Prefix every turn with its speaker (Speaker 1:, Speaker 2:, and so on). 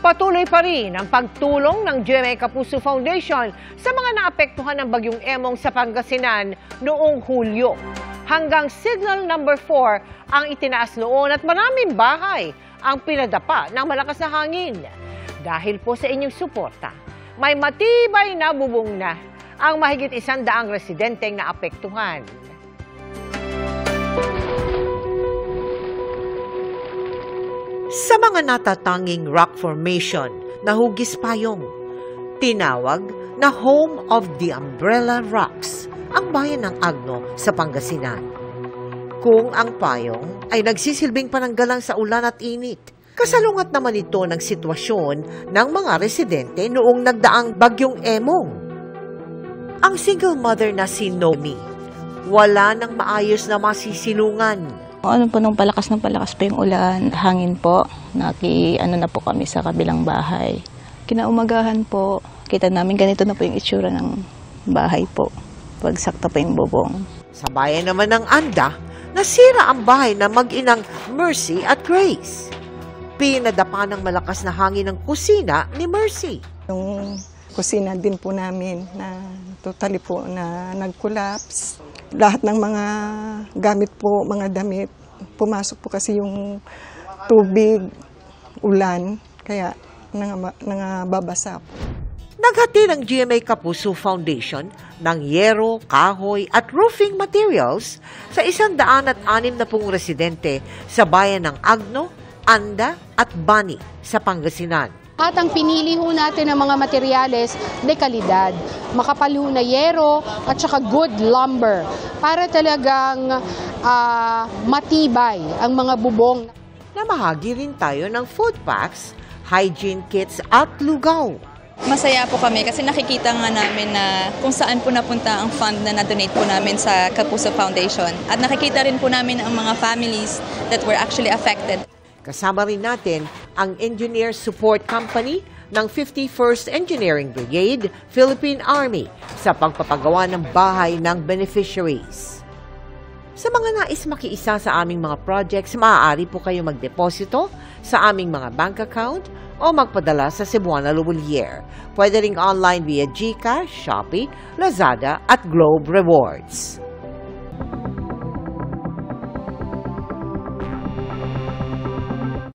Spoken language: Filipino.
Speaker 1: Patuloy pa rin ang pagtulong ng GMA Kapuso Foundation sa mga naapektuhan ng Bagyong Emong sa Pangasinan noong Hulyo. Hanggang signal number 4 ang itinaas noon at maraming bahay ang pinadapa ng malakas na hangin. Dahil po sa inyong suporta, may matibay na bubong na ang mahigit 100 residenteng naapektuhan. Sa mga natatanging rock formation na Hugis Payong, tinawag na Home of the Umbrella Rocks ang bayan ng Agno sa Pangasinan. Kung ang payong ay nagsisilbing pananggalang sa ulan at init, kasalungat naman ito ng sitwasyon ng mga residente noong nagdaang Bagyong Emong. Ang single mother na si Nomi, wala nang maayos na masisilungan.
Speaker 2: Ano po, nung palakas pa yung ulan, hangin po, na po kami sa kabilang bahay. Kinaumagahan po, kita namin ganito na po yung itsura ng bahay po. Pagsakta po yung bubong.
Speaker 1: Sa bayan naman ng Anda, nasira ang bahay na mag-inang Mercy at Grace. Pinadapa ng malakas na hangin ng kusina ni Mercy.
Speaker 3: Yung kusina din po namin na totally po na nag-collapse. Lahat ng mga gamit po, mga damit, pumasok po kasi yung tubig, ulan, kaya nangababasa po.
Speaker 1: Naghati ng GMA Kapuso Foundation ng yero, kahoy at roofing materials sa 160 residente sa bayan ng Agno, Anda at Bani sa Pangasinan.
Speaker 4: At ang pinili ho natin ng mga materyales de kalidad, makapal ho na yero at saka good lumber para talagang matibay ang mga bubong.
Speaker 1: Namahagi rin tayo ng food packs, hygiene kits at lugaw.
Speaker 5: Masaya po kami kasi nakikita nga namin na kung saan po napunta ang fund na na-donate po namin sa Kapuso Foundation. At nakikita rin po namin ang mga families that were actually affected.
Speaker 1: Kasama rin natin ang Engineer Support Company ng 51st Engineering Brigade, Philippine Army sa pagpapagawa ng bahay ng beneficiaries. Sa mga nais makiisa sa aming mga projects, maaari po kayo magdeposito sa aming mga bank account o magpadala sa Cebuana Luwalier. Pwede ring online via GCash, Shopee, Lazada at Globe Rewards.